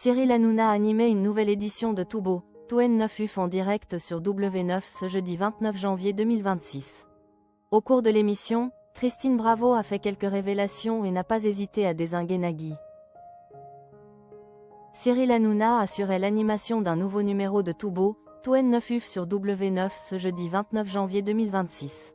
Cyril Hanouna animait une nouvelle édition de Tout Beau, Tout N9UF en direct sur W9 ce jeudi 29 janvier 2026. Au cours de l'émission, Christine Bravo a fait quelques révélations et n'a pas hésité à dézinguer Nagui. Cyril Hanouna assurait l'animation d'un nouveau numéro de Tout Beau, Tout N9UF sur W9 ce jeudi 29 janvier 2026.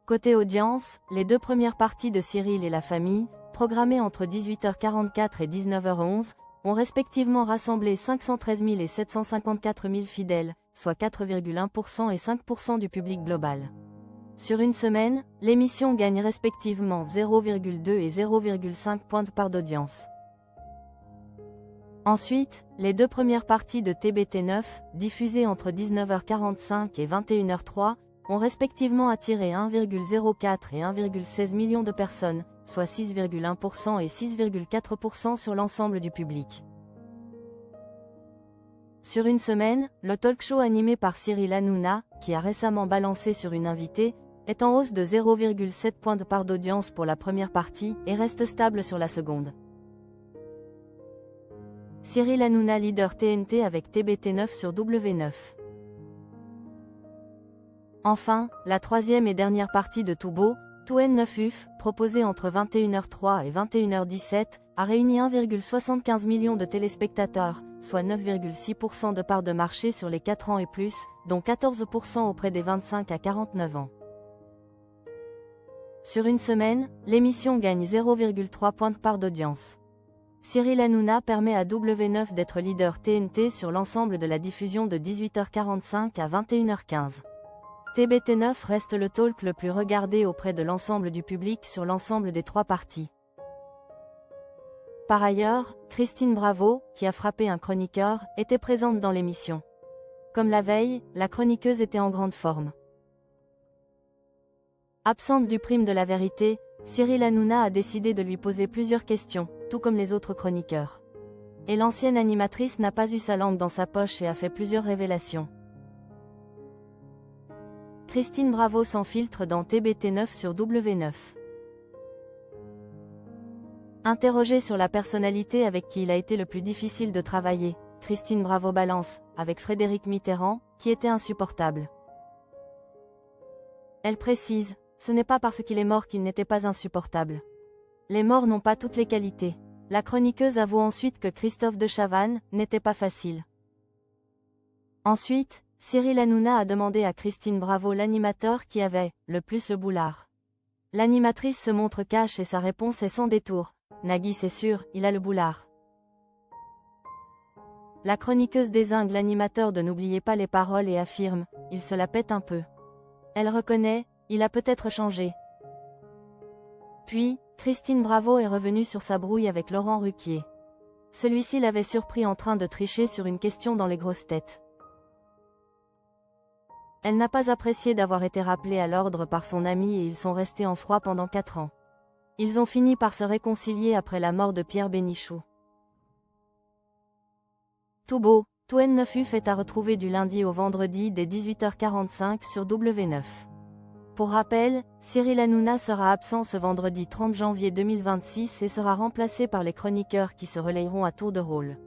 Côté audience, les deux premières parties de Cyril et la famille, programmées entre 18h44 et 19h11, ont respectivement rassemblé 513 000 et 754 000 fidèles, soit 4,1% et 5% du public global. Sur une semaine, l'émission gagne respectivement 0,2 et 0,5 points de part d'audience. Ensuite, les deux premières parties de TBT9, diffusées entre 19h45 et 21h03, ont respectivement attiré 1,04 et 1,16 millions de personnes, soit 6,1% et 6,4% sur l'ensemble du public. Sur une semaine, le talk-show animé par Cyril Hanouna, qui a récemment balancé sur une invitée, est en hausse de 0,7 points de part d'audience pour la première partie et reste stable sur la seconde. Cyril Hanouna leader TNT avec TBT9 sur W9. Enfin, la troisième et dernière partie de Tout Beau, Tout N9UF, proposée entre 21h03 et 21h17, a réuni 1,75 million de téléspectateurs, soit 9,6% de part de marché sur les 4 ans et plus, dont 14% auprès des 25 à 49 ans. Sur une semaine, l'émission gagne 0,3 points de part d'audience. Cyril Hanouna permet à W9 d'être leader TNT sur l'ensemble de la diffusion de 18h45 à 21h15. TBT9 reste le talk le plus regardé auprès de l'ensemble du public sur l'ensemble des trois parties. Par ailleurs, Christine Bravo, qui a frappé un chroniqueur, était présente dans l'émission. Comme la veille, la chroniqueuse était en grande forme. Absente du prime de la vérité, Cyril Hanouna a décidé de lui poser plusieurs questions, tout comme les autres chroniqueurs. Et l'ancienne animatrice n'a pas eu sa langue dans sa poche et a fait plusieurs révélations. Christine Bravo sans filtre dans TBT9 sur W9. Interrogée sur la personnalité avec qui il a été le plus difficile de travailler, Christine Bravo balance, avec Frédéric Mitterrand, qui était insupportable. Elle précise, ce n'est pas parce qu'il est mort qu'il n'était pas insupportable. Les morts n'ont pas toutes les qualités. La chroniqueuse avoue ensuite que Christophe de Chavannes n'était pas facile. Ensuite, Cyril Hanouna a demandé à Christine Bravo l'animateur qui avait le plus le boulard. L'animatrice se montre cash et sa réponse est sans détour. Nagui c'est sûr, il a le boulard. La chroniqueuse dézingue l'animateur de n'oublier pas les paroles et affirme, il se la pète un peu. Elle reconnaît, il a peut-être changé. Puis, Christine Bravo est revenue sur sa brouille avec Laurent Ruquier. Celui-ci l'avait surpris en train de tricher sur une question dans les grosses têtes. Elle n'a pas apprécié d'avoir été rappelée à l'ordre par son ami et ils sont restés en froid pendant 4 ans. Ils ont fini par se réconcilier après la mort de Pierre Bénichou. Tout Beau, Tout N9UF est à retrouver du lundi au vendredi dès 18h45 sur W9. Pour rappel, Cyril Hanouna sera absent ce vendredi 30 janvier 2026 et sera remplacé par les chroniqueurs qui se relayeront à tour de rôle.